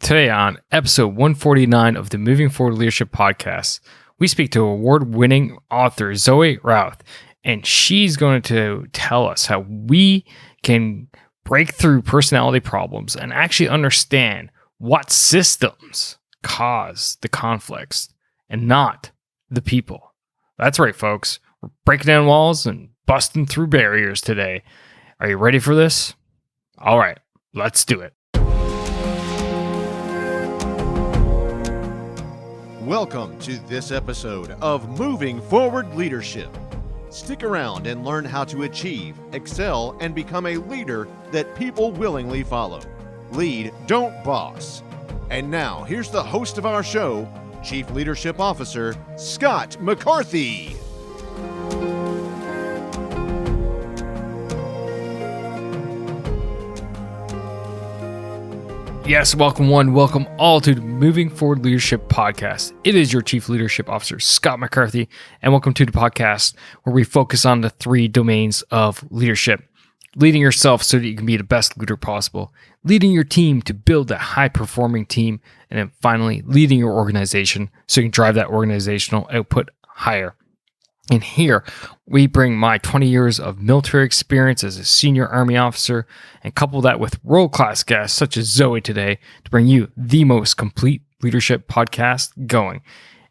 Today on episode 149 of the Moving Forward Leadership Podcast, we speak to award-winning author Zoë Routh, and she's going to tell us how we can break through personality problems and actually understand what systems cause the conflicts and not the people. That's right, folks. We're breaking down walls and busting through barriers today. Are you ready for this? All right, let's do it. Welcome to this episode of Moving Forward Leadership. Stick around and learn how to achieve, excel, and become a leader that people willingly follow. Lead, don't boss. And now, here's the host of our show, Chief Leadership Officer, Scott McCarthy. Yes, welcome all to the Moving Forward Leadership Podcast. It is your Chief Leadership Officer, Scott McCarthy, and welcome to the podcast where we focus on the three domains of leadership. Leading yourself so that you can be the best leader possible, leading your team to build a high-performing team, and then finally, leading your organization so you can drive that organizational output higher. And here, we bring my 20 years of military experience as a senior Army officer and couple that with world-class guests such as Zoe today to bring you the most complete leadership podcast going.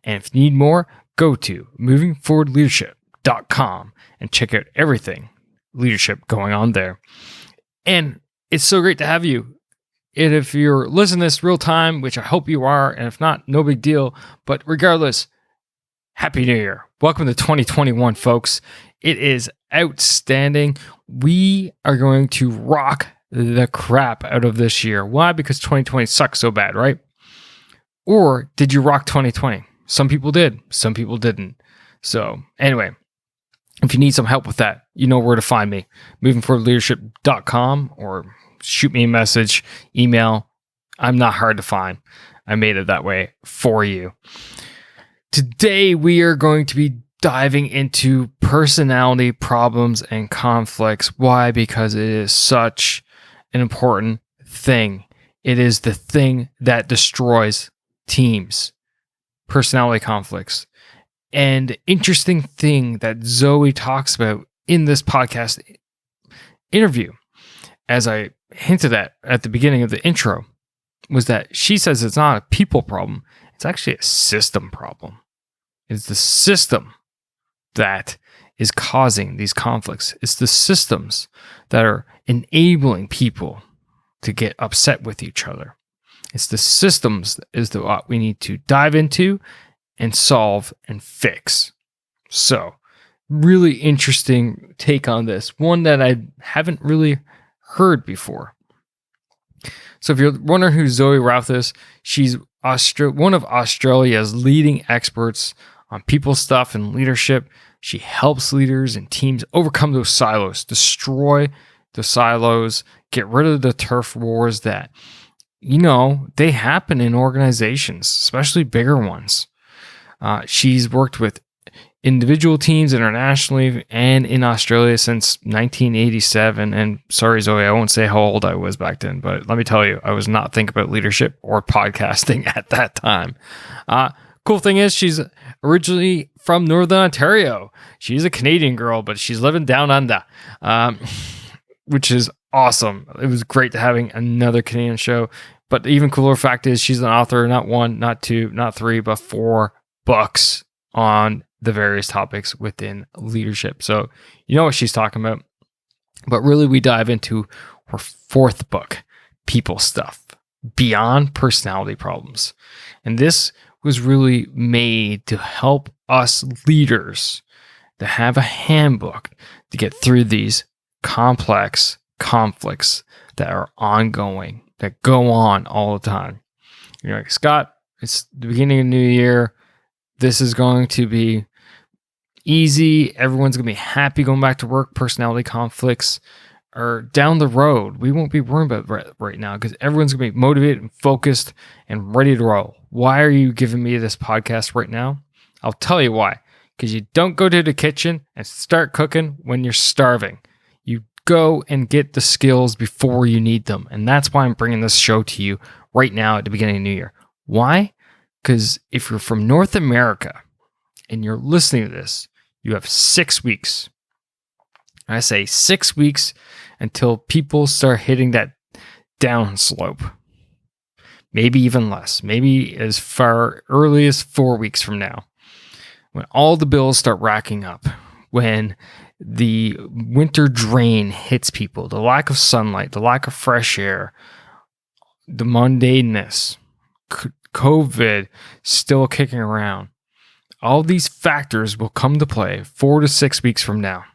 And if you need more, go to movingforwardleadership.com and check out everything leadership going on there. And it's so great to have you. And if you're listening to this real time, which I hope you are, and if not, no big deal. But regardless, Happy New Year. Welcome to 2021, folks. It is outstanding. We are going to rock the crap out of this year. Why? Because 2020 sucks so bad, right? Or did you rock 2020? Some people did. Some people didn't. So anyway, if you need some help with that, you know where to find me. movingforwardleadership.com or shoot me a message, email. I'm not hard to find. I made it that way for you. Today, we are going to be diving into personality problems and conflicts. Why? Because it is such an important thing. It is the thing that destroys teams, personality conflicts. And interesting thing that Zoe talks about in this podcast interview, as I hinted at the beginning of the intro, was that she says it's not a people problem. It's actually a system problem. It's the system that is causing these conflicts. It's the systems that are enabling people to get upset with each other. It's the systems that is what we need to dive into and solve and fix. So, really interesting take on this. One that I haven't really heard before. So if you're wondering who Zoë Routh is, she's one of Australia's leading experts on people stuff and leadership. She helps leaders and teams overcome those silos, destroy the silos, get rid of the turf wars that, they happen in organizations, especially bigger ones. She's worked with individual teams internationally and in Australia since 1987. And sorry, Zoe, I won't say how old I was back then, but let me tell you, I was not thinking about leadership or podcasting at that time. Cool thing is she's originally from Northern Ontario. She's a Canadian girl, but she's living down under, which is awesome. It was great to having another Canadian show. But the even cooler fact is she's an author, not one, not two, not three, but 4 books on the various topics within leadership. So you know what she's talking about. But really, we dive into her 4th book, People Stuff, Beyond Personality Problems. And this was really made to help us leaders to have a handbook to get through these complex conflicts that are ongoing, that go on all the time. You're like, Scott, it's the beginning of the new year. This is going to be easy. Everyone's going to be happy going back to work. Personality conflicts are down the road. We won't be worrying about it right now because everyone's going to be motivated and focused and ready to roll. Why are you giving me this podcast right now? I'll tell you why. Because you don't go to the kitchen and start cooking when you're starving. You go and get the skills before you need them. And that's why I'm bringing this show to you right now at the beginning of the new year. Why? Because if you're from North America and you're listening to this, you have 6 weeks. I say 6 weeks until people start hitting that down slope. Maybe even less. Maybe as far early as 4 weeks from now. When all the bills start racking up. When the winter drain hits people. The lack of sunlight. The lack of fresh air. The mundaneness. COVID still kicking around. All these factors will come to play 4 to 6 weeks from now.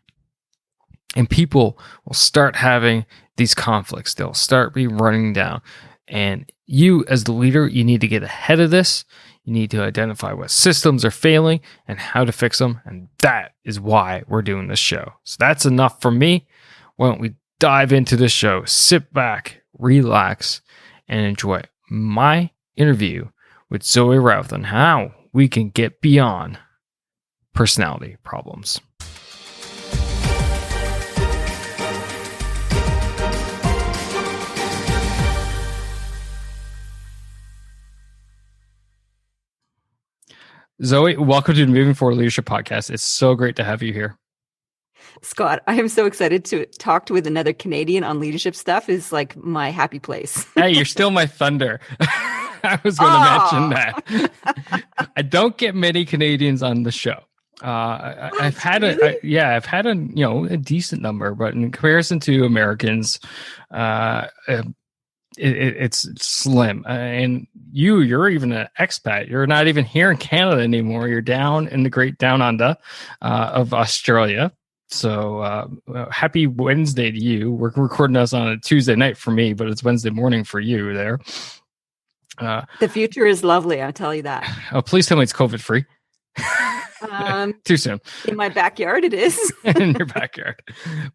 And people will start having these conflicts. They'll start be running down. And you, as the leader, you need to get ahead of this. You need to identify what systems are failing and how to fix them. And that is why we're doing this show. So that's enough for me. Why don't we dive into this show? Sit back, relax, and enjoy my interview with Zoë Routh on how we can get beyond personality problems. Zoë, welcome to the Moving Forward Leadership Podcast. It's so great to have you here. Scott, I am so excited to talk with another Canadian on leadership stuff. Is like my happy place. Hey, you're still my thunder. I was going to mention that. I don't get many Canadians on the show. I've had a decent number, but in comparison to Americans, it's slim. And you're even an expat. You're not even here in Canada anymore. You're down in the great down under of Australia. So happy Wednesday to you. We're recording this on a Tuesday night for me, but it's Wednesday morning for you there. The future is lovely, I'll tell you that. Oh, please tell me it's COVID free. Too soon. In my backyard, it is. In your backyard.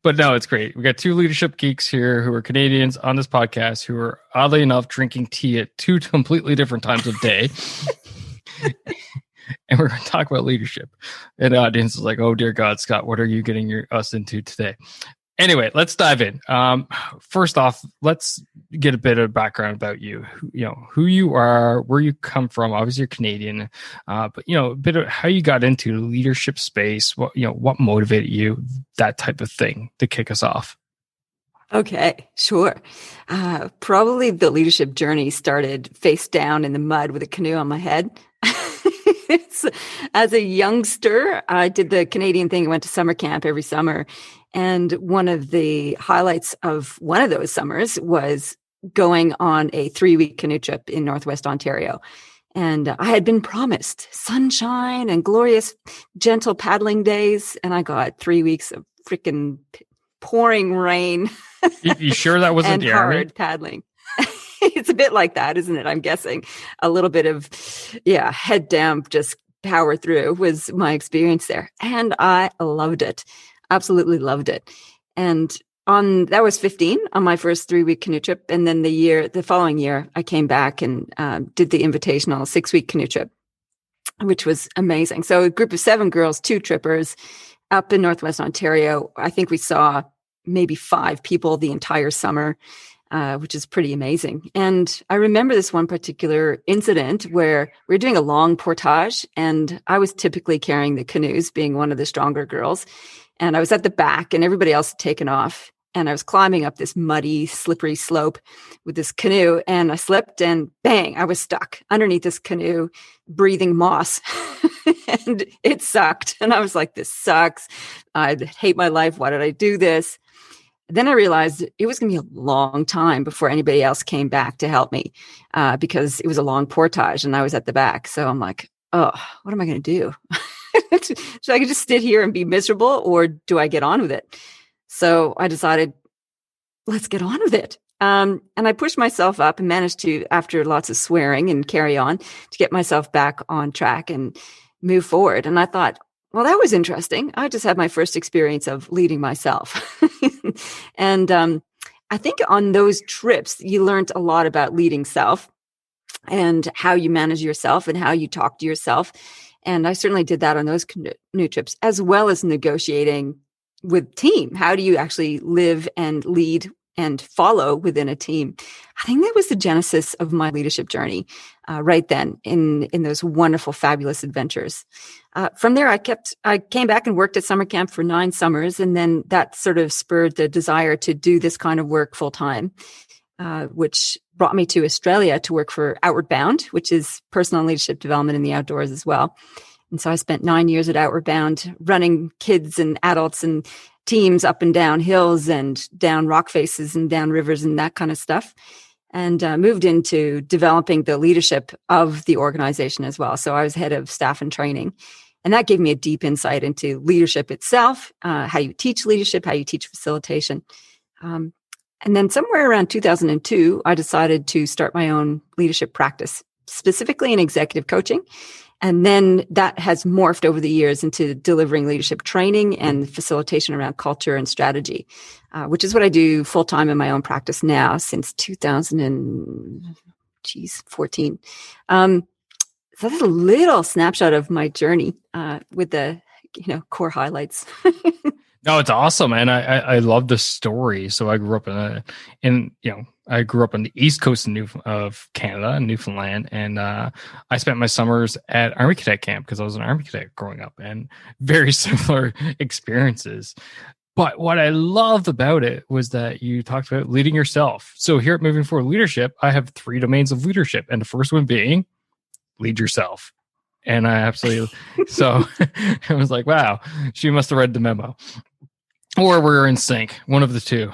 But no, it's great. We got two leadership geeks here who are Canadians on this podcast who are oddly enough drinking tea at two completely different times of day. And we're going to talk about leadership. And the audience is like, oh, dear God, Scott, what are you getting us into today? Anyway, let's dive in. First off, let's get a bit of background about you. Who you are, where you come from. Obviously, you're Canadian, but a bit of how you got into the leadership space. What motivated you, that type of thing, to kick us off. Okay, sure. Probably the leadership journey started face down in the mud with a canoe on my head. As a youngster, I did the Canadian thing. I went to summer camp every summer. And one of the highlights of one of those summers was going on a 3-week canoe trip in Northwest Ontario. And I had been promised sunshine and glorious, gentle paddling days. And I got 3 weeks of freaking pouring rain. You sure that wasn't and the Army? Hard paddling. It's a bit like that, isn't it? I'm guessing a little bit of, head down, just power through was my experience there. And I loved it. Absolutely loved it. And that was 15 on my first 3-week canoe trip. And then the following year, I came back and did the invitational 6-week canoe trip, which was amazing. So a group of 7 girls, 2 trippers up in Northwest Ontario. I think we saw maybe 5 people the entire summer, which is pretty amazing. And I remember this one particular incident where we were doing a long portage, and I was typically carrying the canoes, being one of the stronger girls. And I was at the back and everybody else had taken off. And I was climbing up this muddy, slippery slope with this canoe, and I slipped and bang, I was stuck underneath this canoe, breathing moss. And it sucked. And I was like, this sucks. I hate my life. Why did I do this? Then I realized it was going to be a long time before anybody else came back to help me because it was a long portage and I was at the back. So I'm like, oh, what am I going to do? Should I just sit here and be miserable, or do I get on with it? So I decided, let's get on with it. And I pushed myself up and managed to, after lots of swearing and carry on, to get myself back on track and move forward. And I thought, well, that was interesting. I just had my first experience of leading myself. And I think on those trips, you learned a lot about leading self and how you manage yourself and how you talk to yourself. And I certainly did that on those canoe trips, as well as negotiating with team. How do you actually live and lead and follow within a team. I think that was the genesis of my leadership journey right then in those wonderful, fabulous adventures. From there, I came back and worked at summer camp for 9 summers. And then that sort of spurred the desire to do this kind of work full time, which brought me to Australia to work for Outward Bound, which is personal and leadership development in the outdoors as well. And so I spent 9 years at Outward Bound running kids and adults and teams up and down hills and down rock faces and down rivers and that kind of stuff. And moved into developing the leadership of the organization as well. So I was head of staff and training. And that gave me a deep insight into leadership itself, how you teach leadership, how you teach facilitation. And then somewhere around 2002, I decided to start my own leadership practice, specifically in executive coaching. And then that has morphed over the years into delivering leadership training and facilitation around culture and strategy, which is what I do full time in my own practice now since 2014. So that's a little snapshot of my journey with the core highlights. No, it's awesome, and I love the story. So I grew up I grew up on the east coast of Canada, in Newfoundland, and I spent my summers at Army Cadet Camp because I was an Army Cadet growing up, and very similar experiences. But what I loved about it was that you talked about leading yourself. So here at Moving Forward Leadership, I have 3 domains of leadership, and the first one being lead yourself. And I absolutely, so I was like, wow, she must have read the memo. Or we're in sync, one of the two.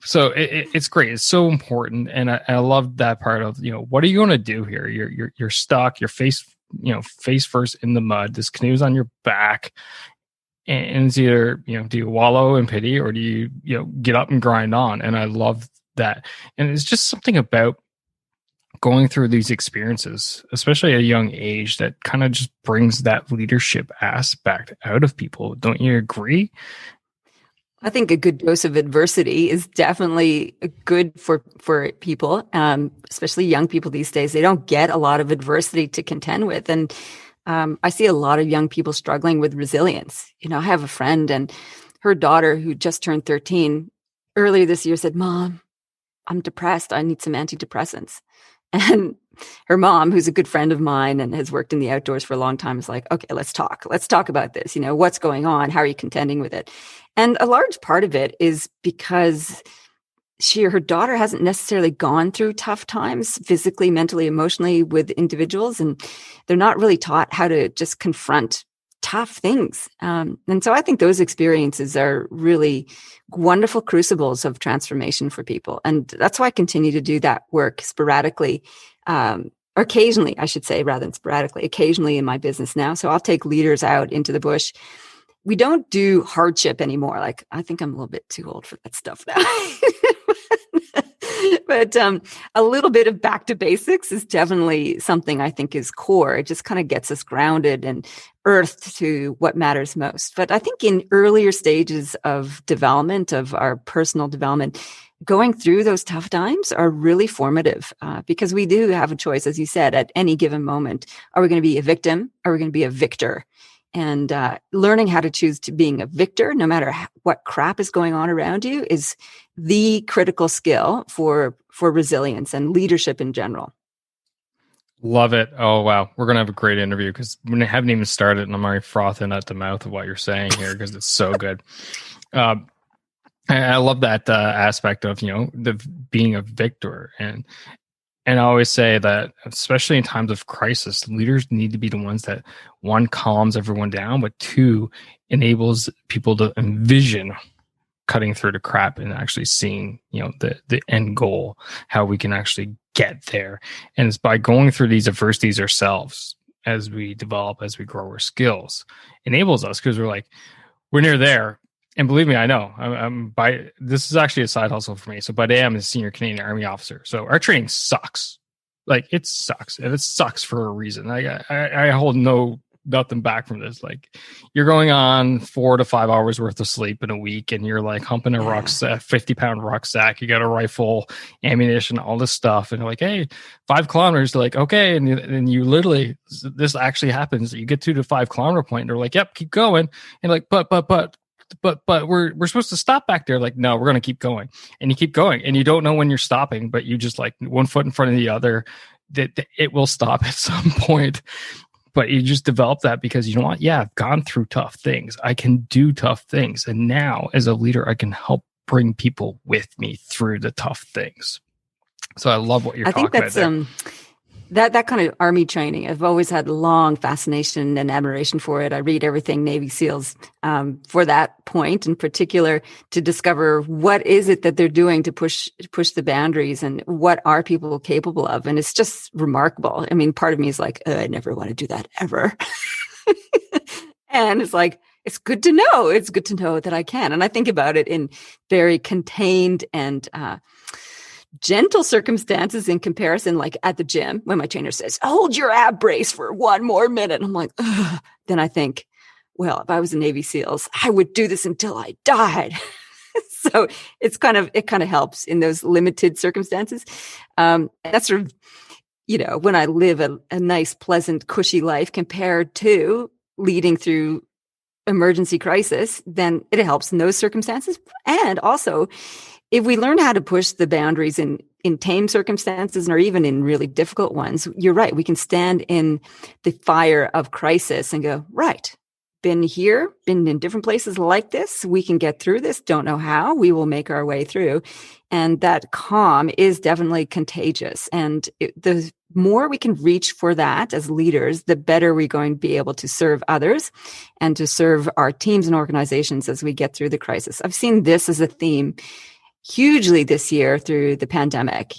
So it's great. It's so important, and I love that part of what are you going to do here? You're stuck. You're face first in the mud. This canoe's on your back, and it's either do you wallow in pity or do you get up and grind on? And I love that, and it's just something about going through these experiences, especially at a young age, that kind of just brings that leadership aspect out of people. Don't you agree? I think a good dose of adversity is definitely good for people, especially young people these days. They don't get a lot of adversity to contend with. And I see a lot of young people struggling with resilience. I have a friend, and her daughter, who just turned 13, earlier this year said, "Mom, I'm depressed. I need some antidepressants." And her mom, who's a good friend of mine and has worked in the outdoors for a long time, is like, "Okay, let's talk. Let's talk about this. What's going on? How are you contending with it?" And a large part of it is because her daughter hasn't necessarily gone through tough times physically, mentally, emotionally with individuals, and they're not really taught how to just confront tough things. And so I think those experiences are really wonderful crucibles of transformation for people. And that's why I continue to do that work sporadically, or occasionally, I should say, rather than sporadically, occasionally in my business now. So I'll take leaders out into the bush. We don't do hardship anymore. Like, I think I'm a little bit too old for that stuff now. But a little bit of back to basics is definitely something I think is core. It just kind of gets us grounded and earthed to what matters most. But I think in earlier stages of development, of our personal development, going through those tough times are really formative because we do have a choice, as you said, at any given moment. Are we going to be a victim? Are we going to be a victor? And learning how to choose to being a victor, no matter what crap is going on around you, is the critical skill for resilience and leadership in general. Love it. Oh, wow. We're going to have a great interview because we haven't even started and I'm already frothing at the mouth of what you're saying here because it's so good. I love that aspect of, the being a victor. And I always say that, especially in times of crisis, leaders need to be the ones that, 1, calms everyone down, but 2, enables people to envision cutting through the crap and actually seeing, the end goal, how we can actually get there. And it's by going through these adversities ourselves as we develop, as we grow our skills, enables us because we're near there. And believe me, I know. This is actually a side hustle for me. So by day, I'm a senior Canadian Army officer. So our training sucks. It sucks, and it sucks for a reason. I hold nothing back from this. You're going on 4 to 5 hours worth of sleep in a week, and you're humping a 50-pound rucksack. You got a rifle, ammunition, all this stuff, and you're like, hey, 5 kilometers. They're like, okay, and you literally, this actually happens. You get to the 5 kilometer point, and they're like, yep, keep going, and but but we're supposed to stop back there. Like, no, we're going to keep going, and you keep going, and you don't know when you're stopping, but you just like one foot in front of the other. That it will stop at some point, but you just develop that because you know what? Yeah, I've gone through tough things. I can do tough things, and now as a leader, I can help bring people with me through the tough things. So I love what you're talking about there. I think that's that kind of Army training. I've always had long fascination and admiration for it. I read everything Navy SEALs for that point in particular, to discover what is it that they're doing to push the boundaries, and what are people capable of. And it's just remarkable. I mean, part of me is like, I never want to do that ever. And it's like, it's good to know. It's good to know that I can. And I think about it in very contained and gentle circumstances in comparison, like at the gym when my trainer says, hold your ab brace for 1 more minute. And I'm like, ugh. Then I think, well, if I was in Navy SEALs, I would do this until I died. So it kind of helps in those limited circumstances. And that's sort of, when I live a nice, pleasant, cushy life compared to leading through emergency crisis, then it helps in those circumstances. And also, if we learn how to push the boundaries in tame circumstances, or even in really difficult ones, you're right. We can stand in the fire of crisis and go, right, been here, been in different places like this. We can get through this. Don't know how. We will make our way through. And that calm is definitely contagious. And the more we can reach for that as leaders, the better we're going to be able to serve others and to serve our teams and organizations as we get through the crisis. I've seen this as a theme hugely this year through the pandemic.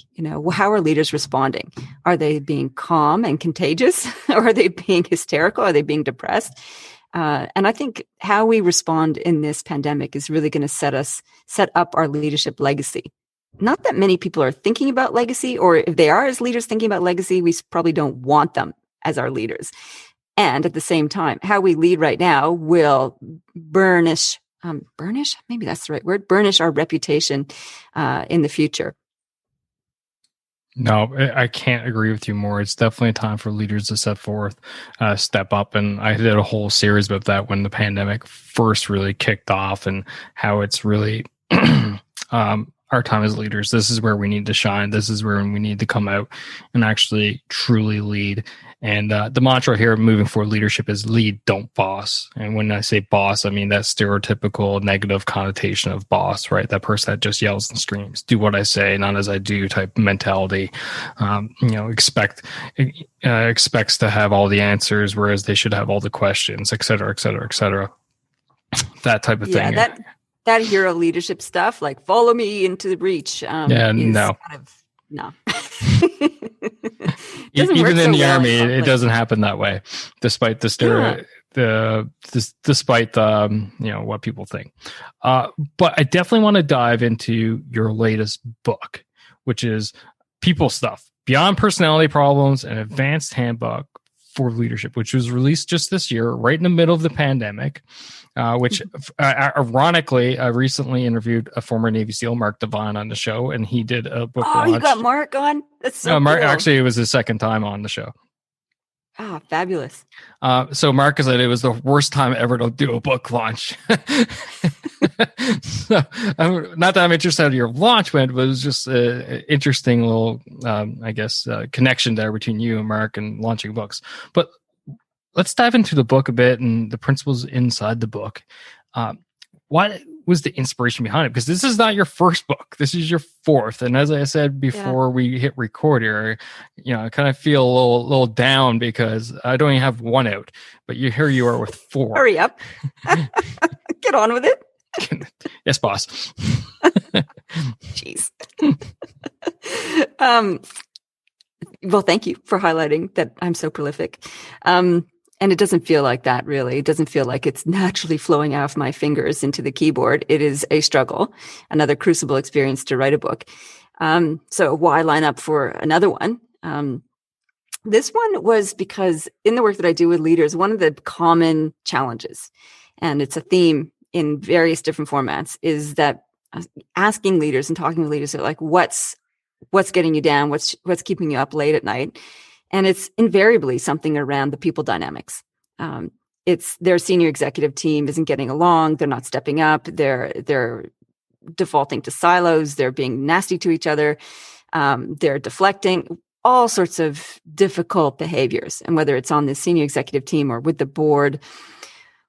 How are leaders responding? Are they being calm and contagious? Or are they being hysterical? Are they being depressed? And I think how we respond in this pandemic is really going to set up our leadership legacy. Not that many people are thinking about legacy, or if they are as leaders thinking about legacy, we probably don't want them as our leaders. And at the same time, how we lead right now will burnish, maybe that's the right word, burnish our reputation in the future. No, I can't agree with you more. It's definitely a time for leaders to step up. And I did a whole series about that when the pandemic first really kicked off, and how it's really our time as leaders. This is where we need to shine. This is where we need to come out and actually truly lead. And the mantra here moving forward leadership is lead, don't boss. And when I say boss, I mean that stereotypical negative connotation of boss, right? That person that just yells and screams, do what I say, not as I do type mentality. Expects to have all the answers, whereas they should have all the questions, et cetera, et cetera, et cetera. That type of thing. That hero leadership stuff, like follow me into the breach. No. No. Even in the army, it doesn't happen that way, despite despite what people think. But I definitely want to dive into your latest book, which is People Stuff: Beyond Personality Problems, an Advanced Handbook for Leadership, which was released just this year, right in the middle of the pandemic. Which ironically, I recently interviewed a former Navy SEAL, Mark Devine, on the show, and he did a book launch. You got Mark on? That's so Mark, cool. Actually, it was his second time on the show. Ah, fabulous. So Mark said it was the worst time ever to do a book launch. So, not that I'm interested in your launch, but it was just an interesting little, connection there between you and Mark and launching books. But let's dive into the book a bit and the principles inside the book. What was the inspiration behind it? Because this is not your first book. This is your fourth. And as I said before we hit record here, I kind of feel a little down because I don't even have one out. But here you are with 4. Hurry up. Get on with it. Yes, boss. Jeez. Well, thank you for highlighting that I'm so prolific. And it doesn't feel like that, really. It doesn't feel like it's naturally flowing out of my fingers into the keyboard. It is a struggle, another crucible experience to write a book. So why line up for another one? This one was because in the work that I do with leaders, one of the common challenges, and it's a theme in various different formats, is that asking leaders and talking with leaders are like, what's getting you down? What's keeping you up late at night? And it's invariably something around the people dynamics. it's their senior executive team isn't getting along. They're not stepping up. They're defaulting to silos. They're being nasty to each other. They're deflecting, all sorts of difficult behaviors. And whether it's on the senior executive team or with the board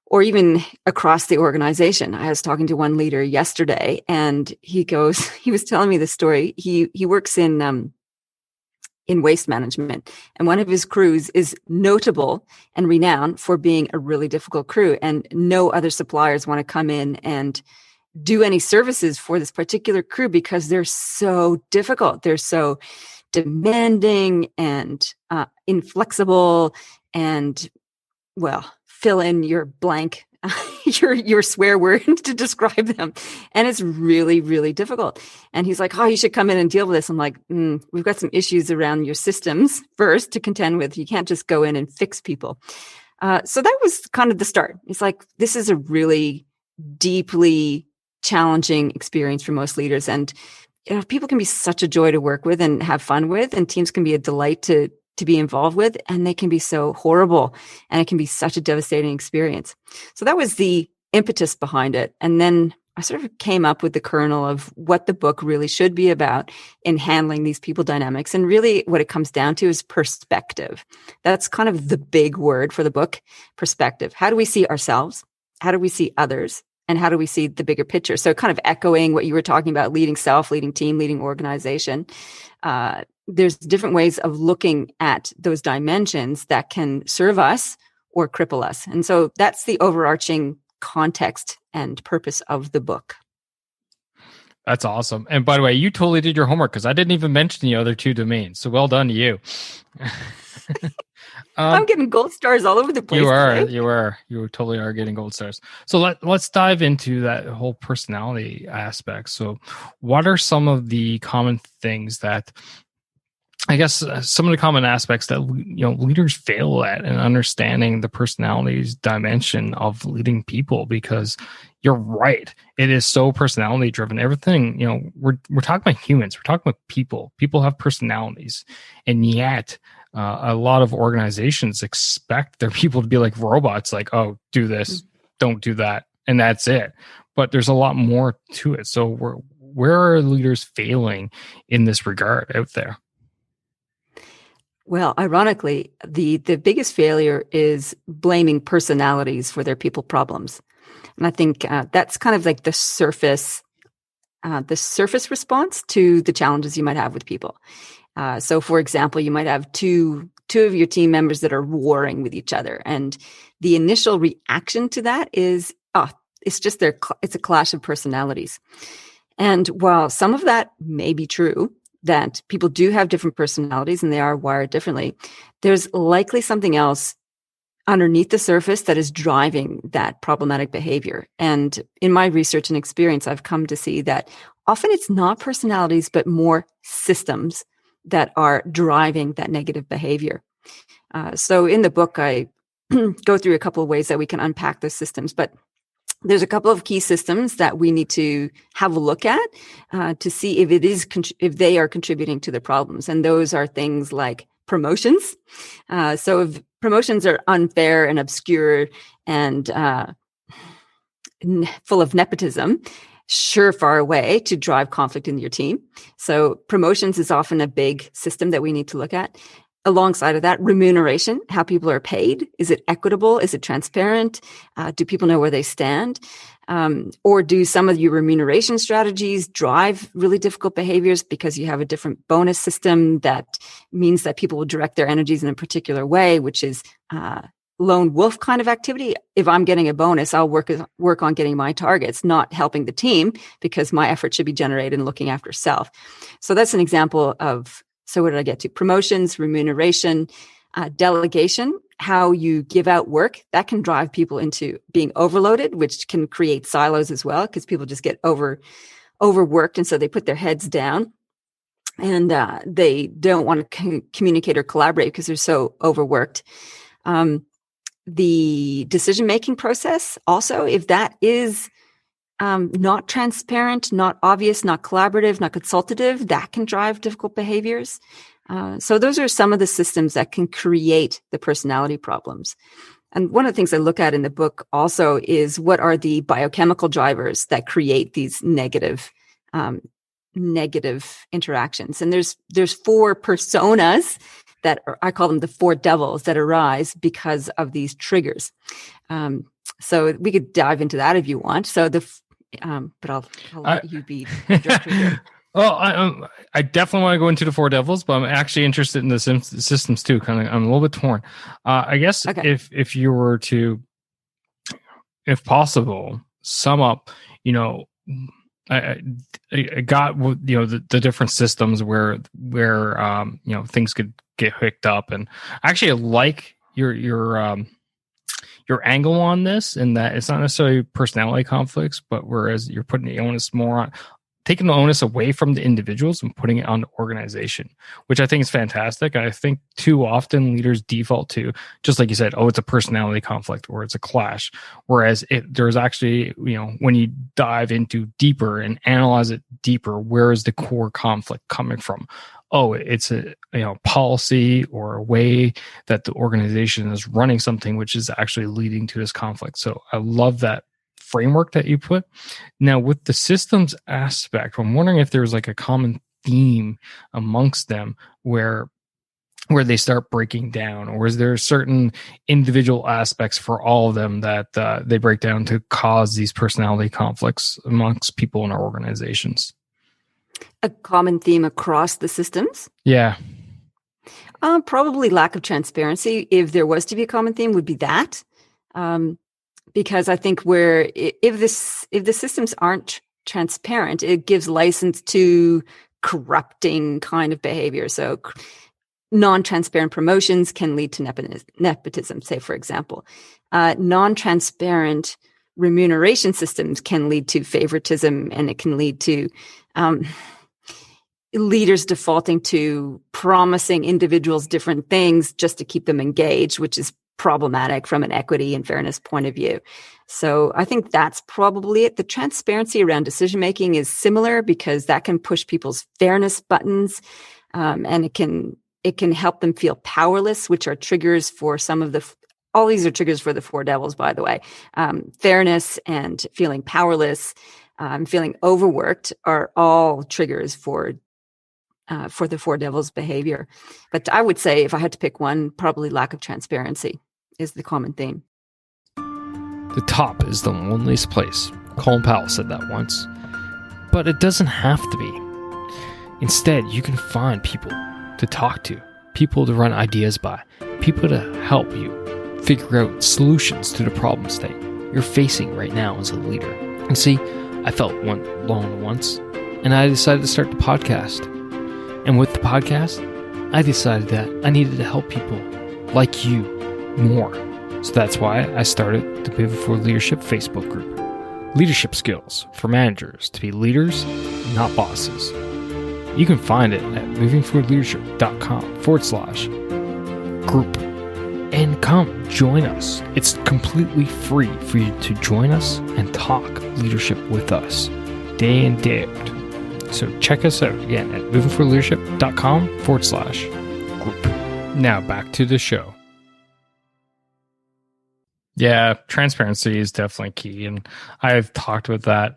or even across the organization. I was talking to one leader yesterday, and he was telling me this story. He works in waste management, and one of his crews is notable and renowned for being a really difficult crew, and no other suppliers want to come in and do any services for this particular crew because they're so difficult. They're so demanding and inflexible, and well, fill in your blank, your swear word to describe them. And it's really, really difficult. And he's like, oh, you should come in and deal with this. I'm like, we've got some issues around your systems first to contend with. You can't just go in and fix people. So that was kind of the start. It's like, this is a really deeply challenging experience for most leaders. And people can be such a joy to work with and have fun with, and teams can be a delight to be involved with, and they can be so horrible, and it can be such a devastating experience. So that was the impetus behind it. And then I sort of came up with the kernel of what the book really should be about in handling these people dynamics. And really what it comes down to is perspective. That's kind of the big word for the book, perspective. How do we see ourselves? How do we see others? And how do we see the bigger picture? So kind of echoing what you were talking about, leading self, leading team, leading organization. There's different ways of looking at those dimensions that can serve us or cripple us. And so that's the overarching context and purpose of the book. That's awesome. And by the way, you totally did your homework because I didn't even mention the other two domains. So well done to you. I'm getting gold stars all over the place. You totally are getting gold stars. So let's dive into that whole personality aspect. So what are some of the common things that, I guess, some of the common aspects that leaders fail at in understanding the personalities dimension of leading people? Because you're right, it is so personality driven. Everything, we're talking about humans, we're talking about people. People have personalities, and yet a lot of organizations expect their people to be like robots, like, oh, do this, don't do that, and that's it. But there's a lot more to it. So where are leaders failing in this regard out there? Well, ironically, the biggest failure is blaming personalities for their people problems. And I think that's kind of like the surface response to the challenges you might have with people. So, for example, you might have two of your team members that are warring with each other, and the initial reaction to that is, it's just it's a clash of personalities. And while some of that may be true, that people do have different personalities and they are wired differently, there's likely something else underneath the surface that is driving that problematic behavior. And in my research and experience, I've come to see that often it's not personalities, but more systems that are driving that negative behavior. So in the book, I go through a couple of ways that we can unpack those systems, but there's a couple of key systems that we need to have a look at to see if they are contributing to the problems. And those are things like promotions. So if promotions are unfair and obscure and full of nepotism, surefire way to drive conflict in your team. So promotions is often a big system that we need to look at. Alongside of that, remuneration, how people are paid. Is it equitable? Is it transparent? Do people know where they stand? Or do some of your remuneration strategies drive really difficult behaviors because you have a different bonus system that means that people will direct their energies in a particular way, which is lone wolf kind of activity? If I'm getting a bonus, I'll work on getting my targets, not helping the team, because my effort should be generated in looking after self. So that's an example of, so what did I get to? Promotions, remuneration, delegation, how you give out work. That can drive people into being overloaded, which can create silos as well, because people just get overworked. And so they put their heads down and they don't want to communicate or collaborate because they're so overworked. The decision-making process also, if that is not transparent, not obvious, not collaborative, not consultative, that can drive difficult behaviors. So those are some of the systems that can create the personality problems. And one of the things I look at in the book also is what are the biochemical drivers that create these negative interactions. And there's 4 personas that I call them the 4 devils that arise because of these triggers. So we could dive into that if you want. So but I'll let you be the director here. Well, I definitely want to go into the 4 devils, but I'm actually interested in the systems too. Kind of, I'm a little bit torn. I guess Okay. if you were to, if possible, sum up, I got the different systems where things could get hooked up, and actually I like your angle on this, in that it's not necessarily personality conflicts, but whereas you're putting the onus more on taking the onus away from the individuals and putting it on the organization, which I think is fantastic. I think too often leaders default to, just like you said, oh, it's a personality conflict or it's a clash. Whereas there's actually, when you dive into deeper and analyze it deeper, where is the core conflict coming from? Oh, it's a policy or a way that the organization is running something which is actually leading to this conflict. So I love that framework that you put. Now, with the systems aspect, I'm wondering if there's like a common theme amongst them where they start breaking down, or is there certain individual aspects for all of them that they break down to cause these personality conflicts amongst people in our organizations? A common theme across the systems? Yeah. Probably lack of transparency. If there was to be a common theme, would be that. Because I think if the systems aren't transparent, it gives license to corrupting kind of behavior. So non-transparent promotions can lead to nepotism, say, for example. Non-transparent remuneration systems can lead to favoritism, and it can lead to leaders defaulting to promising individuals different things just to keep them engaged, which is problematic from an equity and fairness point of view. So I think that's probably it. The transparency around decision-making is similar because that can push people's fairness buttons, and it can help them feel powerless, which are triggers for all these are triggers for the 4 devils, by the way. Fairness and feeling powerless, feeling overworked are all triggers for the 4 devils behavior. But I would say if I had to pick one, probably lack of transparency is the common theme. The top is the loneliest place. Colin Powell said that once. But it doesn't have to be. Instead, you can find people to talk to, people to run ideas by, people to help you figure out solutions to the problems that you're facing right now as a leader. And see, I felt alone once, and I decided to start the podcast. And with the podcast, I decided that I needed to help people like you more. So that's why I started the Pivot for Leadership Facebook group. Leadership skills for managers to be leaders, not bosses. You can find it at movingforwardleadership.com/group. And come join us. It's completely free for you to join us and talk leadership with us day in, day out. So check us out again at movingforwardleadership.com/group. Now back to the show. Yeah, transparency is definitely key. And I've talked about that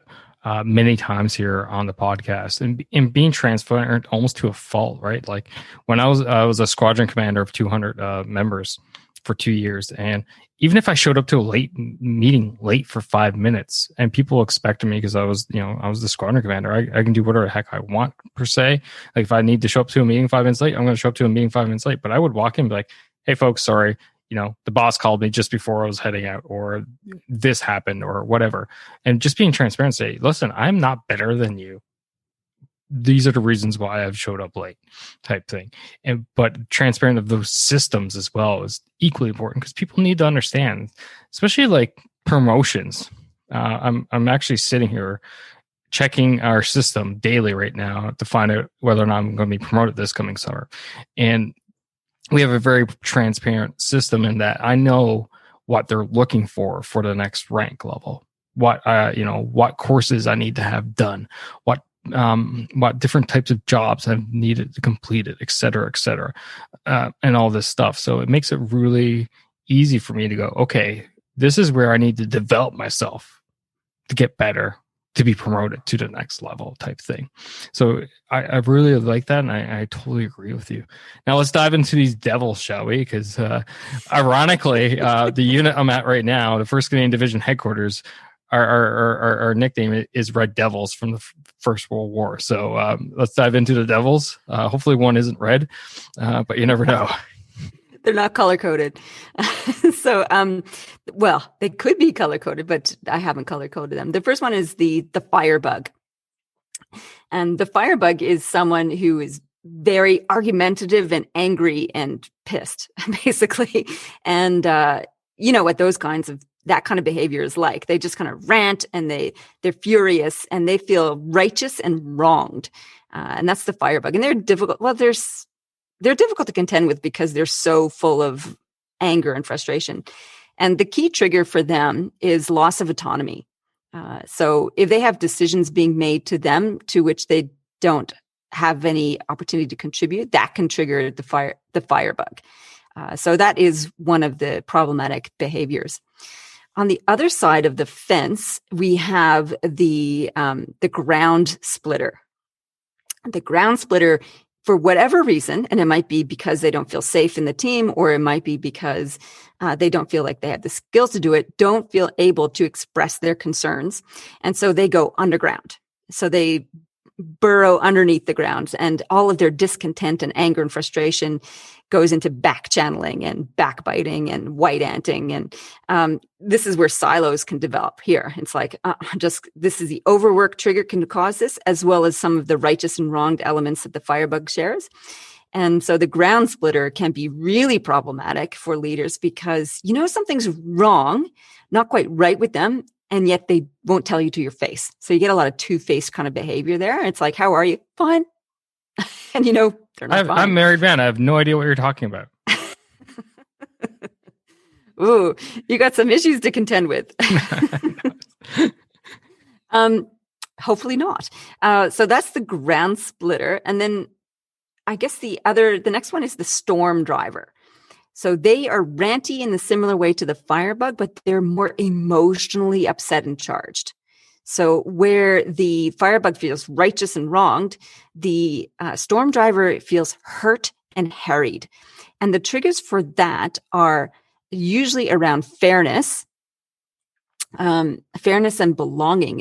many times here on the podcast, and being transparent almost to a fault, right? Like when I was a squadron commander of 200 members for 2 years. And even if I showed up to a meeting late for 5 minutes, and people expected me because I was the squadron commander, I can do whatever the heck I want, per se. Like if I need to show up to a meeting 5 minutes late, I'm going to show up to a meeting 5 minutes late. But I would walk in and be like, hey folks, sorry, the boss called me just before I was heading out, or this happened, or whatever. And just being transparent, say, listen, I'm not better than you. These are the reasons why I've showed up late, type thing. But transparent of those systems as well is equally important, because people need to understand, especially like promotions. I'm actually sitting here checking our system daily right now to find out whether or not I'm going to be promoted this coming summer. And we have a very transparent system in that I know what they're looking for the next rank level, what courses I need to have done, what different types of jobs I've needed to complete it, et cetera, and all this stuff. So it makes it really easy for me to go, okay, this is where I need to develop myself to get better, to be promoted to the next level type thing. So I really like that. And I totally agree with you. Now let's dive into these devils, shall we? Because ironically, the unit I'm at right now, the 1st Canadian Division headquarters, our nickname is Red Devils from the First World War. So let's dive into the devils. Hopefully one isn't red, but you never know. They're not color coded. So, well, they could be color coded, but I haven't color coded them. The first one is the firebug. And the firebug is someone who is very argumentative and angry and pissed, basically. And you know what that kind of behavior is like. They just kind of rant and they're furious and they feel righteous and wronged. And that's the firebug. And they're difficult. Well, they're difficult to contend with because they're so full of anger and frustration. And the key trigger for them is loss of autonomy. So if they have decisions being made to them to which they don't have any opportunity to contribute, that can trigger the firebug. So that is one of the problematic behaviors. On the other side of the fence, we have the ground splitter. The ground splitter, for whatever reason, and it might be because they don't feel safe in the team, or it might be because they don't feel like they have the skills to do it, don't feel able to express their concerns. And so they go underground. So they burrow underneath the ground, and all of their discontent and anger and frustration goes into back channeling and backbiting and white anting. And this is where silos can develop here. It's like, this is the overwork trigger can cause this, as well as some of the righteous and wronged elements that the firebug shares. And so the ground splitter can be really problematic for leaders because something's wrong, not quite right with them, and yet they won't tell you to your face. So you get a lot of two-faced kind of behavior there. It's like, how are you? Fine. And they're not fine. I'm a married man. I have no idea what you're talking about. Ooh, you got some issues to contend with. Hopefully not. So that's the ground splitter. And then I guess the next one is the storm driver. So they are ranty in a similar way to the firebug, but they're more emotionally upset and charged. So where the firebug feels righteous and wronged, the storm driver feels hurt and harried. And the triggers for that are usually around fairness. Fairness and belonging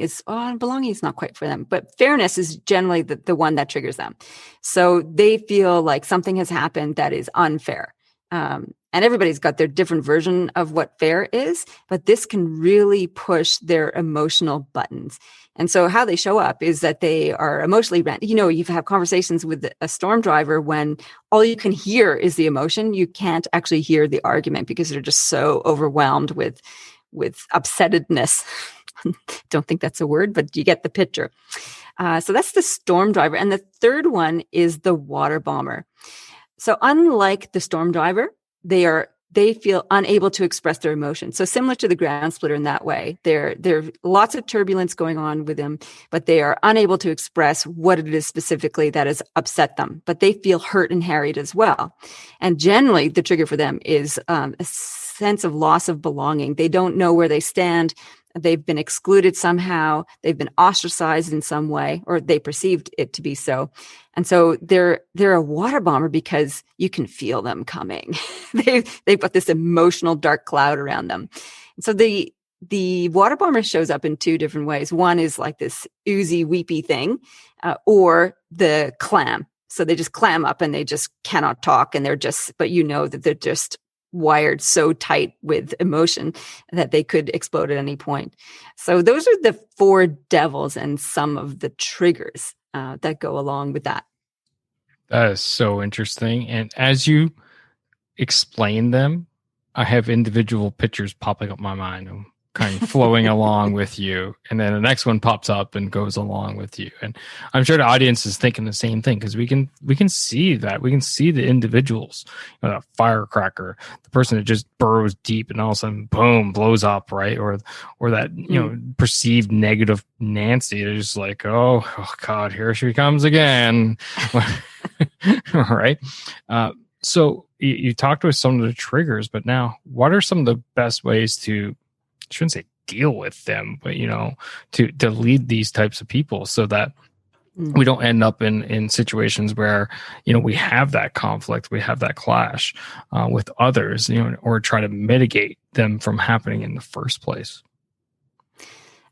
belonging is not quite for them, but fairness is generally the one that triggers them. So they feel like something has happened that is unfair. And everybody's got their different version of what fair is, but this can really push their emotional buttons. And so how they show up is that they are emotionally ranty. You have conversations with a storm driver when all you can hear is the emotion. You can't actually hear the argument because they're just so overwhelmed with upsettedness. Don't think that's a word, but you get the picture. So that's the storm driver. And the third one is the water bomber. So unlike the storm driver, they feel unable to express their emotions. So similar to the ground splitter in that way, there lots of turbulence going on with them, but they are unable to express what it is specifically that has upset them. But they feel hurt and harried as well. And generally, the trigger for them is a sense of loss of belonging. They don't know where they stand. They've been excluded somehow. They've been ostracized in some way, or they perceived it to be so. And so they're a water bomber because you can feel them coming. They've got this emotional dark cloud around them. And so the water bomber shows up in two different ways. One is like this oozy, weepy thing, or the clam. So they just clam up and they just cannot talk, and but that they're just wired so tight with emotion that they could explode at any point. So those are the four devils and some of the triggers that go along with that. That is so interesting. And as you explain them, I have individual pictures popping up my mind. I'm kind of flowing along with you. And then the next one pops up and goes along with you. And I'm sure the audience is thinking the same thing, because we can see that. We can see the individuals, that firecracker, the person that just burrows deep and all of a sudden, boom, blows up, right? Or that, perceived negative Nancy. They're just like, oh God, here she comes again. Right. So you talked with some of the triggers, but now what are some of the best ways to, I shouldn't say deal with them, but to lead these types of people so that we don't end up in situations where we have that conflict, we have that clash with others, or try to mitigate them from happening in the first place?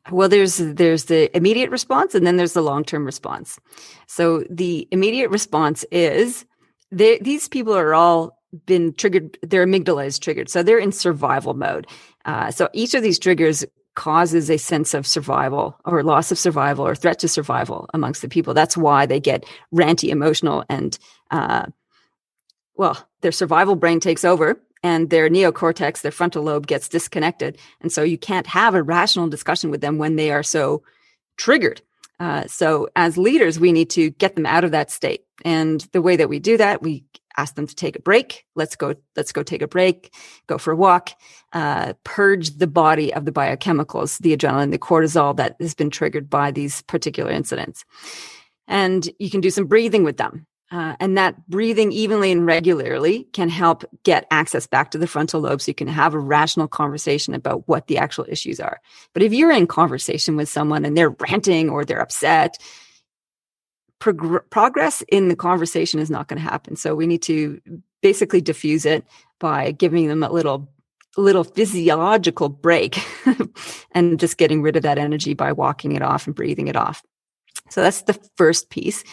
Well, there's the immediate response, and then there's the long-term response. So the immediate response is these people are all been triggered. Their amygdala is triggered, so they're in survival mode. So each of these triggers causes a sense of survival or loss of survival or threat to survival amongst the people. That's why they get ranty, emotional, and their survival brain takes over. And their neocortex, their frontal lobe, gets disconnected. And so you can't have a rational discussion with them when they are so triggered. So as leaders, we need to get them out of that state. And the way that we do that, we ask them to take a break. Let's go take a break, go for a walk, purge the body of the biochemicals, the adrenaline, the cortisol that has been triggered by these particular incidents. And you can do some breathing with them. And that breathing evenly and regularly can help get access back to the frontal lobe so you can have a rational conversation about what the actual issues are. But if you're in conversation with someone and they're ranting or they're upset, progress in the conversation is not going to happen. So we need to basically diffuse it by giving them a little physiological break and just getting rid of that energy by walking it off and breathing it off. So that's the first piece.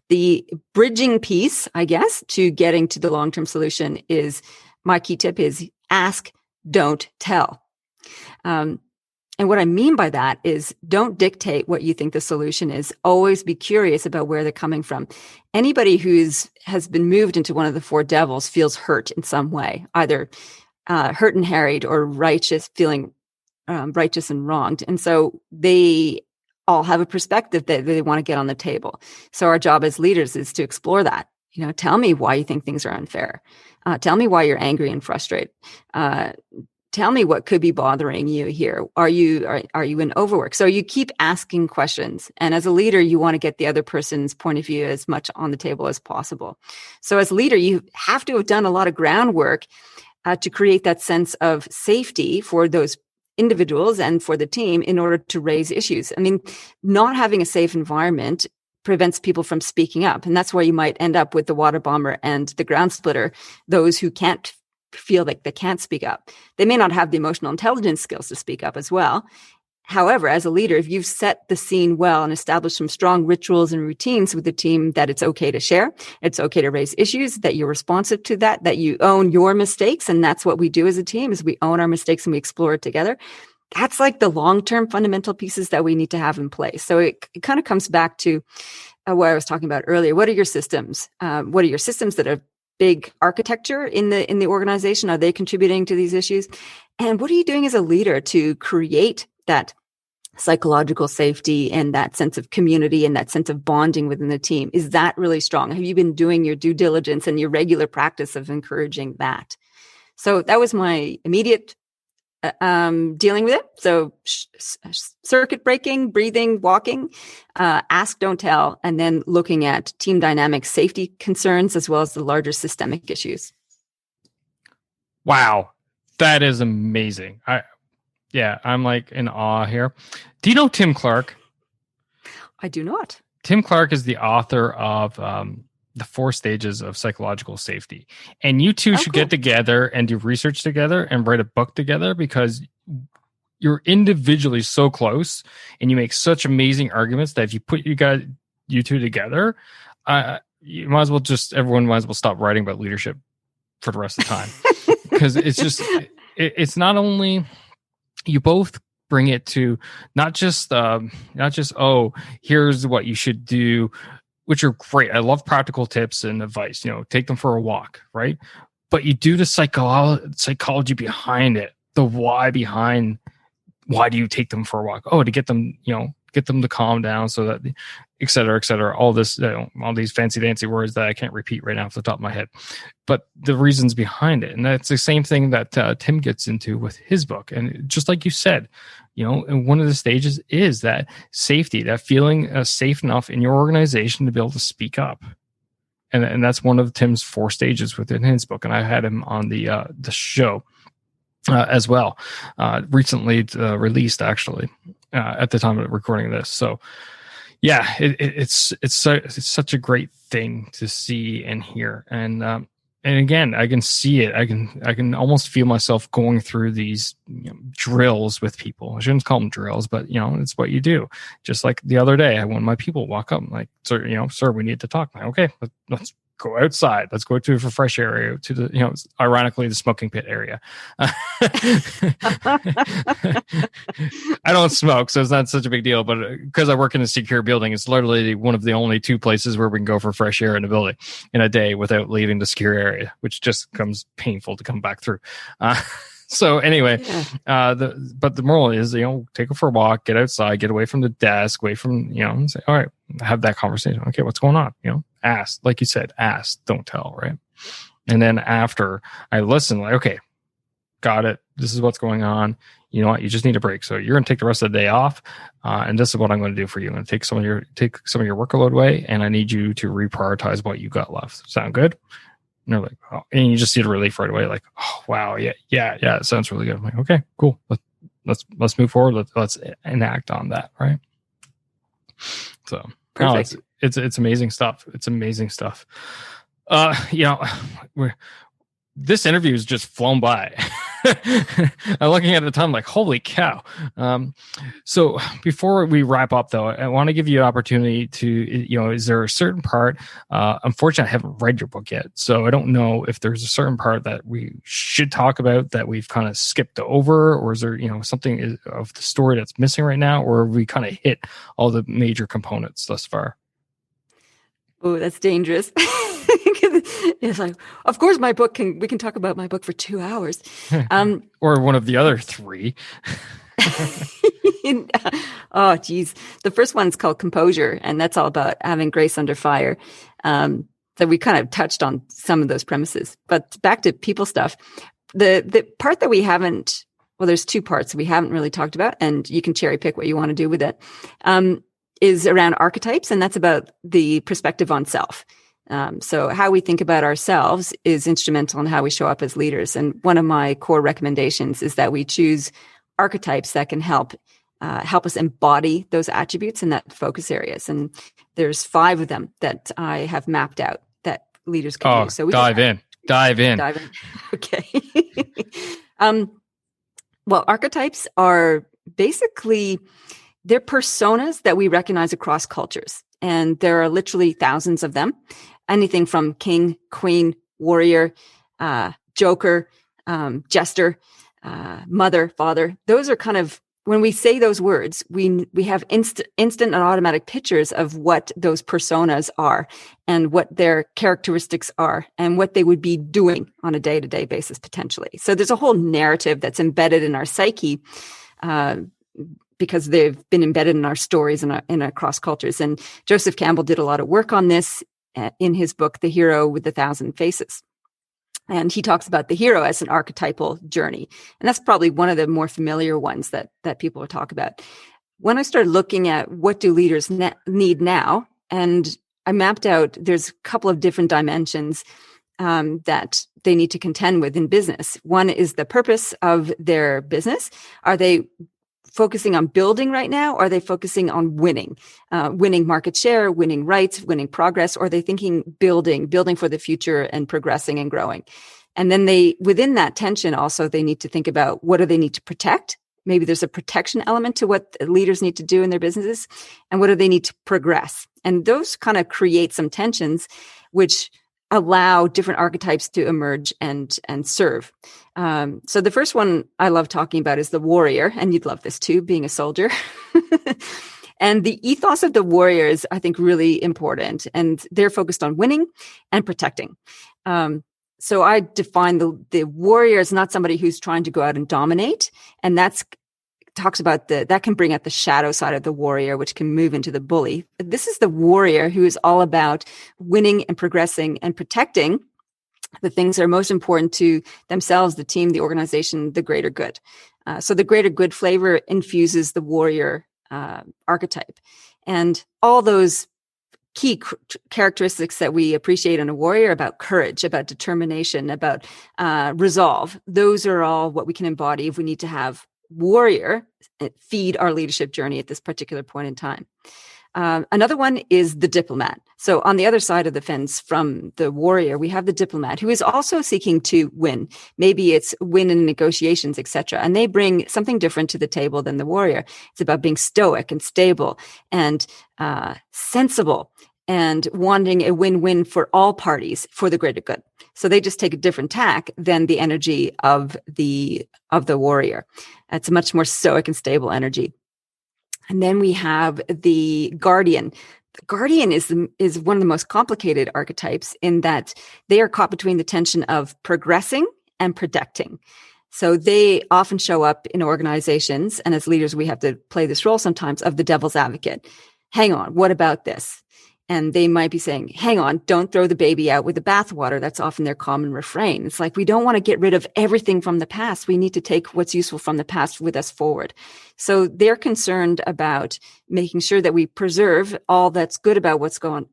The bridging piece, I guess, to getting to the long-term solution is, my key tip is ask, don't tell. And what I mean by that is don't dictate what you think the solution is. Always be curious about where they're coming from. Anybody who has been moved into one of the four devils feels hurt in some way, either hurt and harried or feeling righteous and wronged. And so they all have a perspective that they want to get on the table. So our job as leaders is to explore that. Tell me why you think things are unfair. Tell me why you're angry and frustrated. Tell me what could be bothering you here. Are you in overwork? So you keep asking questions. And as a leader, you want to get the other person's point of view as much on the table as possible. So as a leader, you have to have done a lot of groundwork to create that sense of safety for those individuals and for the team in order to raise issues. I mean, not having a safe environment prevents people from speaking up. And that's where you might end up with the water bomber and the ground splitter, those who can't feel like they can't speak up. They may not have the emotional intelligence skills to speak up as well. However, as a leader, if you've set the scene well and established some strong rituals and routines with the team that it's okay to share, it's okay to raise issues, that you're responsive to that you own your mistakes. And that's what we do as a team, is we own our mistakes and we explore it together. That's like the long-term fundamental pieces that we need to have in place. So it kind of comes back to what I was talking about earlier. What are your systems? What are your systems that are big architecture in the organization? Are they contributing to these issues? And what are you doing as a leader to create that psychological safety and that sense of community and that sense of bonding within the team? Is that really strong? Have you been doing your due diligence and your regular practice of encouraging that? So that was my immediate dealing with it. So circuit breaking, breathing, walking, ask, don't tell, and then looking at team dynamics, safety concerns, as well as the larger systemic issues. Wow. That is amazing. I'm like in awe here. Do you know Tim Clark? I do not. Tim Clark is the author of The 4 Stages of Psychological Safety. And you two should get together and do research together and write a book together, because you're individually so close and you make such amazing arguments that if you put you two together, you might as well everyone might as well stop writing about leadership for the rest of the time. Because it's just, it's not only... You both bring it to not just here's what you should do, which are great. I love practical tips and advice. Take them for a walk, right? But you do the psychology behind it, the why behind why do you take them for a walk? Oh, to get them to calm down, so that, et cetera, all this, all these fancy dancy words that I can't repeat right now off the top of my head, but the reasons behind it. And that's the same thing that Tim gets into with his book. And just like you said, and one of the stages is that safety, that feeling safe enough in your organization to be able to speak up. and that's one of Tim's 4 stages within his book. And I had him on the show as well, recently released actually at the time of recording this. So yeah, it's such a great thing to see and hear. And again, I can see it. I can almost feel myself going through these drills with people. I shouldn't call them drills, but it's what you do. Just like the other day, one of my people walk up and like, sir, we need to talk. I'm like, okay, let's go outside. Let's go to a fresh area, to the, ironically, the smoking pit area. I don't smoke, so it's not such a big deal. But because I work in a secure building, it's literally one of the only 2 places where we can go for fresh air in a building in a day without leaving the secure area, which just becomes painful to come back through. So anyway, but the moral is, take it for a walk, get outside, get away from the desk, away from, and say, all right, have that conversation. Okay, what's going on? Ask, like you said, ask, don't tell, right? And then after I listen, like, okay, got it. This is what's going on. You know what? You just need a break. So you're going to take the rest of the day off. And this is what I'm going to do for you. I'm going to take some of your workload away, and I need you to reprioritize what you got left. Sound good? And they're like, oh, and you just see the relief right away. Like, oh, wow. Yeah. It sounds really good. I'm like, okay, cool. Let's move forward. Let's enact on that. Right. So perfect. No, it's amazing stuff. It's amazing stuff. This interview has just flown by. I'm looking at the time like, holy cow. So before we wrap up, though, I want to give you an opportunity to, is there a certain part? Unfortunately, I haven't read your book yet, so I don't know if there's a certain part that we should talk about that we've kind of skipped over, or is there, something of the story that's missing right now, or have we kind of hit all the major components thus far? Oh, that's dangerous. It's like, of course, we can talk about my book for 2 hours. Or one of the other 3. Oh, geez. The first one's called Composure, and that's all about having grace under fire. So we kind of touched on some of those premises, but back to people stuff. The part that we haven't, well, there's 2 parts we haven't really talked about, and you can cherry pick what you want to do with it, is around archetypes, and that's about the perspective on self. So how we think about ourselves is instrumental in how we show up as leaders. And one of my core recommendations is that we choose archetypes that can help us embody those attributes in that focus areas. And there's 5 of them that I have mapped out that leaders can use. So we dive in. Okay. Well, archetypes are basically, they're personas that we recognize across cultures. And there are literally thousands of them. Anything from king, queen, warrior, joker, jester, mother, father. Those are kind of, when we say those words, we have instant and automatic pictures of what those personas are and what their characteristics are and what they would be doing on a day-to-day basis potentially. So there's a whole narrative that's embedded in our psyche, because they've been embedded in our stories and across cultures. And Joseph Campbell did a lot of work on this in his book, The Hero with 1,000 Faces. And he talks about the hero as an archetypal journey. And that's probably one of the more familiar ones that people will talk about. When I started looking at what do leaders need now, and I mapped out, there's a couple of different dimensions that they need to contend with in business. One is the purpose of their business. Are they focusing on building right now? Or are they focusing on winning market share, winning rights, winning progress? Or are they thinking building for the future and progressing and growing? And then within that tension, also, they need to think about what do they need to protect? Maybe there's a protection element to what leaders need to do in their businesses. And what do they need to progress? And those kind of create some tensions, which allow different archetypes to emerge and serve. So the first one I love talking about is the warrior, and you'd love this too, being a soldier. And the ethos of the warrior is, I think, really important, and they're focused on winning and protecting. So I define the warrior as not somebody who's trying to go out and dominate, and talks about that can bring out the shadow side of the warrior, which can move into the bully. This is the warrior who is all about winning and progressing and protecting the things that are most important to themselves, the team, the organization, the greater good. So the greater good flavor infuses the warrior archetype. And all those key characteristics that we appreciate in a warrior about courage, about determination, about resolve. Those are all what we can embody if we need to have warrior feed our leadership journey at this particular point in time. Another one is the diplomat. So on the other side of the fence from the warrior, we have the diplomat who is also seeking to win. Maybe it's win in negotiations, etc. And they bring something different to the table than the warrior. It's about being stoic and stable and sensible and wanting a win-win for all parties for the greater good. So they just take a different tack than the energy of the warrior. It's a much more stoic and stable energy. And then we have the guardian. The guardian is one of the most complicated archetypes in that they are caught between the tension of progressing and protecting. So they often show up in organizations, and as leaders, we have to play this role sometimes of the devil's advocate. Hang on, what about this? And they might be saying, hang on, don't throw the baby out with the bathwater. That's often their common refrain. It's like, we don't want to get rid of everything from the past. We need to take what's useful from the past with us forward. So they're concerned about making sure that we preserve all that's good about what's gone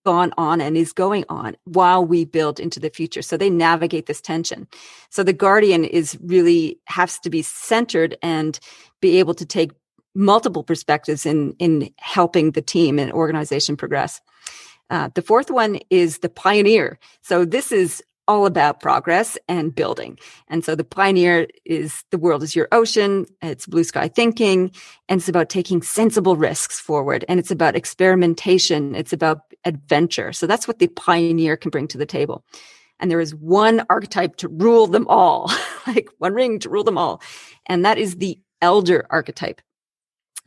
on and is going on while we build into the future. So they navigate this tension. So the guardian has to be centered and be able to take multiple perspectives in helping the team and organization progress. The fourth one is the pioneer. So this is all about progress and building. And so the pioneer is the world is your ocean. It's blue sky thinking. And it's about taking sensible risks forward. And it's about experimentation. It's about adventure. So that's what the pioneer can bring to the table. And there is one archetype to rule them all, like one ring to rule them all. And that is the elder archetype.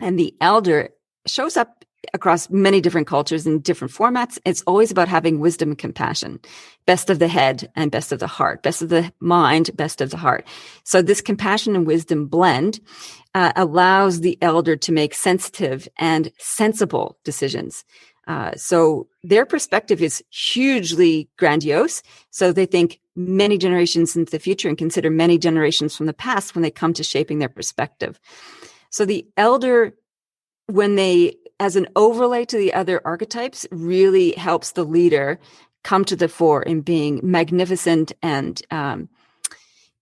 And the elder shows up across many different cultures in different formats. It's always about having wisdom and compassion, best of the head and best of the heart, best of the mind, best of the heart. So this compassion and wisdom blend allows the elder to make sensitive and sensible decisions. So their perspective is hugely grandiose. So they think many generations into the future and consider many generations from the past when they come to shaping their perspective. So the elder, as an overlay to the other archetypes, really helps the leader come to the fore in being magnificent and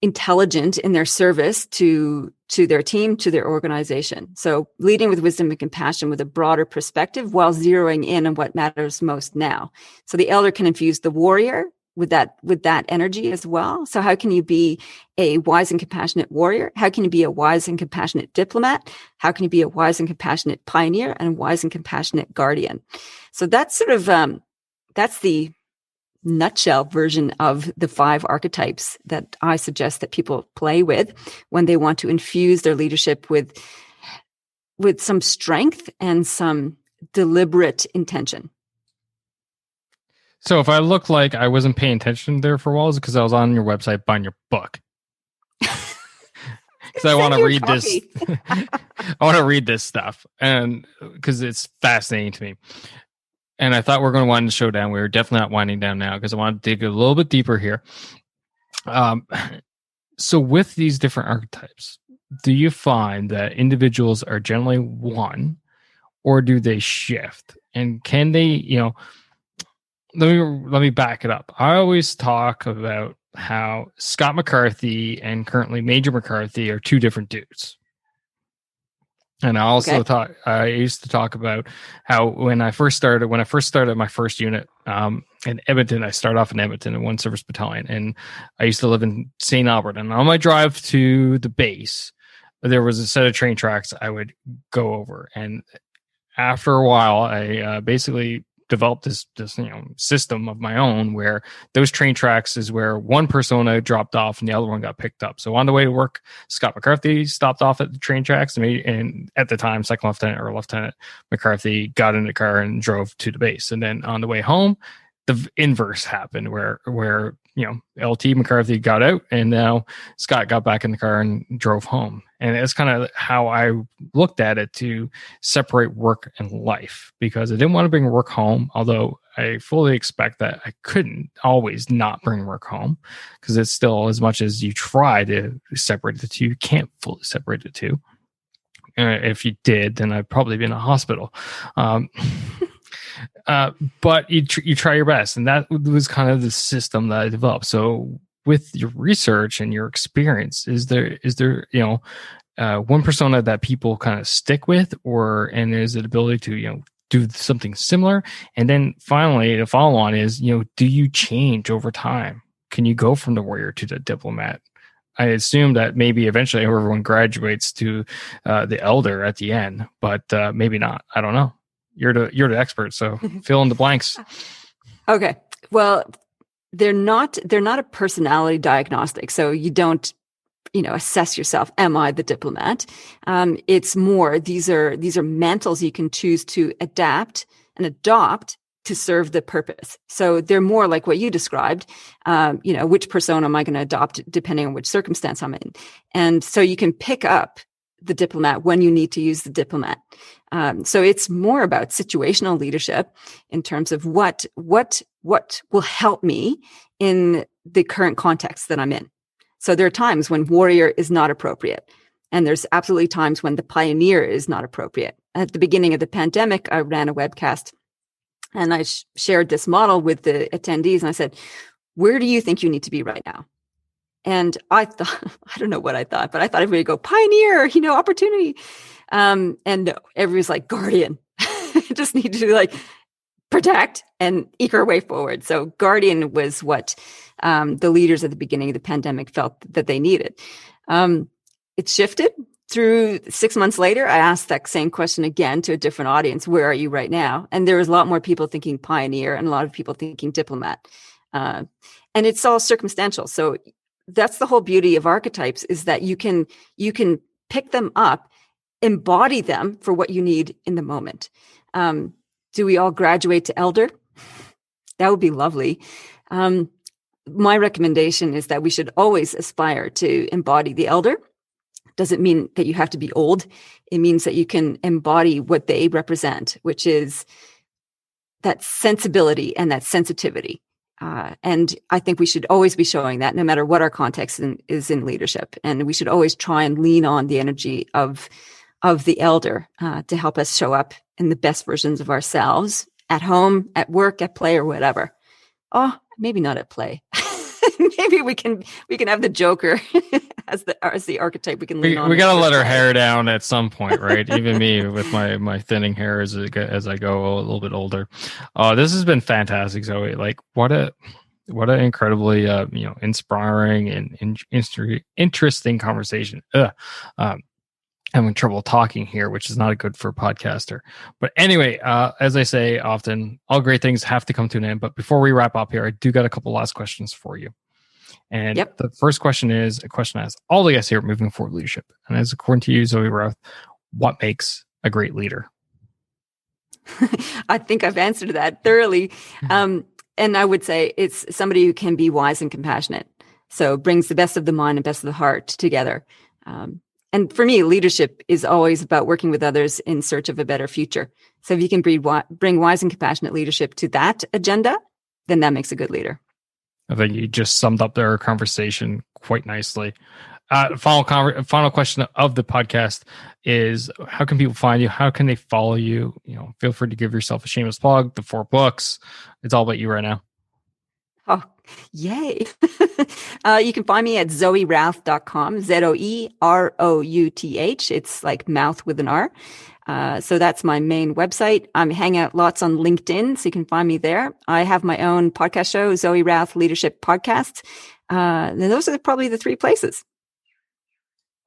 intelligent in their service to their team, to their organization. So leading with wisdom and compassion with a broader perspective while zeroing in on what matters most now. So the elder can infuse the warrior with that energy as well. So how can you be a wise and compassionate warrior? How can you be a wise and compassionate diplomat? How can you be a wise and compassionate pioneer and a wise and compassionate guardian? So that's sort of, that's the nutshell version of the 5 archetypes that I suggest that people play with when they want to infuse their leadership with some strength and some deliberate intention. So if I look like I wasn't paying attention there for a while, it's because I was on your website buying your book. Because I want to read this. I want to read this stuff, and because it's fascinating to me. And I thought we were going to wind the show down. We were definitely not winding down now because I want to dig a little bit deeper here. So with these different archetypes, do you find that individuals are generally one, or do they shift? And can they, let me back it up. I always talk about how Scott McCarthy and currently Major McCarthy are 2 different dudes. And I also I used to talk about how when I first started my first unit in Edmonton, I started off in Edmonton in 1 service battalion, and I used to live in St. Albert. And on my drive to the base, there was a set of train tracks I would go over. And after a while, I basically developed this system of my own where those train tracks is where one persona dropped off and the other one got picked up. So on the way to work, Scott McCarthy stopped off at the train tracks, and at the time, Second Lieutenant or Lieutenant McCarthy got in the car and drove to the base. And then on the way home, the inverse happened where LT McCarthy got out, and now Scott got back in the car and drove home. And it's kind of how I looked at it, to separate work and life, because I didn't want to bring work home, although I fully expect that I couldn't always not bring work home, because it's still, as much as you try to separate the two, you can't fully separate the two. If you did, then I'd probably be in a hospital. But you try your best, and that was kind of the system that I developed. So with your research and your experience, is there one persona that people kind of stick with, and is it ability to do something similar? And then finally, the follow on is do you change over time? Can you go from the warrior to the diplomat? I assume that maybe eventually everyone graduates to the elder at the end, but maybe not. I don't know. You're the expert, so fill in the blanks. Okay. Well, they're not a personality diagnostic, so you don't assess yourself. Am I the diplomat? It's more these are mantles you can choose to adapt and adopt to serve the purpose. So they're more like what you described. Which persona am I going to adopt depending on which circumstance I'm in? And so you can pick up the diplomat when you need to use the diplomat. So it's more about situational leadership in terms of what will help me in the current context that I'm in. So there are times when warrior is not appropriate. And there's absolutely times when the pioneer is not appropriate. At the beginning of the pandemic, I ran a webcast and I shared this model with the attendees. And I said, where do you think you need to be right now? And I thought, I don't know what I thought, but I thought everybody would go pioneer, opportunity. And everybody's like guardian, just need to protect and eke our way forward. So guardian was what the leaders at the beginning of the pandemic felt that they needed. It shifted through 6 months later. I asked that same question again to a different audience. Where are you right now? And there was a lot more people thinking pioneer and a lot of people thinking diplomat. And it's all circumstantial. So that's the whole beauty of archetypes, is that you can pick them up, embody them for what you need in the moment. Do we all graduate to elder? That would be lovely. My recommendation is that we should always aspire to embody the elder. Doesn't mean that you have to be old. It means that you can embody what they represent, which is that sensibility and that sensitivity. And I think we should always be showing that, no matter what our context is in leadership. And we should always try and lean on the energy of the elder to help us show up in the best versions of ourselves at home, at work, at play, or whatever. Oh, maybe not at play. Maybe we can have the Joker as the archetype we can lean on. We got to let our hair down at some point, right? Even me with my thinning hair as I go a little bit older. This has been fantastic, Zoe. What an incredibly inspiring and interesting conversation. I'm having trouble talking here, which is not good for a podcaster. But anyway, as I say often, all great things have to come to an end. But before we wrap up here, I do got a couple last questions for you. And The first question is a question I ask all the guests here at Moving Forward Leadership. And as according to you, Zoë Routh, what makes a great leader? I think I've answered that thoroughly. And I would say it's somebody who can be wise and compassionate. So brings the best of the mind and best of the heart together. And for me, leadership is always about working with others in search of a better future. So if you can bring wise and compassionate leadership to that agenda, then that makes a good leader. I think you just summed up their conversation quite nicely. Final question of the podcast is: how can people find you? How can they follow you? Feel free to give yourself a shameless plug. The 4 books. It's all about you right now. Oh, yay. You can find me at zoerouth.com, ZOEROUTH. It's like mouth with an R. So that's my main website. I'm hanging out lots on LinkedIn, so you can find me there. I have my own podcast show, Zoë Routh Leadership Podcast. And those are probably the 3 places.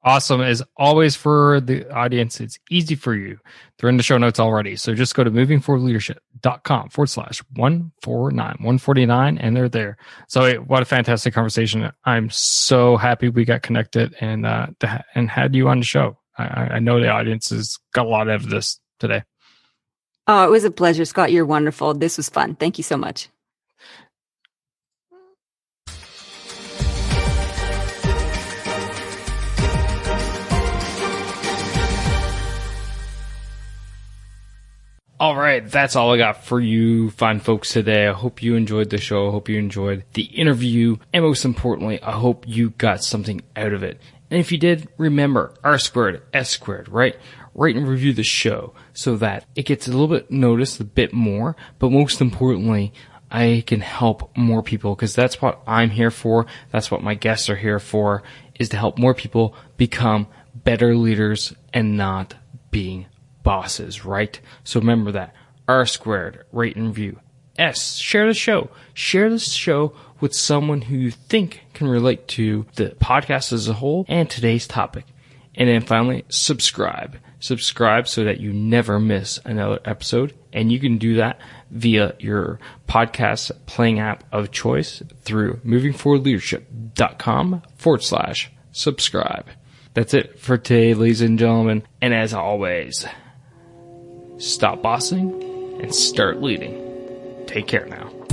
Awesome. As always, for the audience, it's easy for you. They're in the show notes already. So just go to movingforwardleadership.com/149, and they're there. So what a fantastic conversation. I'm so happy we got connected and had you on the show. I know the audience has got a lot out of this today. Oh, it was a pleasure, Scott. You're wonderful. This was fun. Thank you so much. All right, that's all I got for you fine folks today. I hope you enjoyed the show. I hope you enjoyed the interview. And most importantly, I hope you got something out of it. And if you did, remember R squared, S squared, right? rate and review the show so that it gets a little bit noticed a bit more, but most importantly, I can help more people, because that's what I'm here for. That's what my guests are here for, is to help more people become better leaders and not being bosses, right? So remember that. R squared, rate and review. S, share the show. Share this show with someone who you think can relate to the podcast as a whole and today's topic. And then finally, subscribe. Subscribe so that you never miss another episode. And you can do that via your podcast playing app of choice through movingforwardleadership.com/subscribe. That's it for today, ladies and gentlemen. And as always, stop bossing and start leading. Take care now.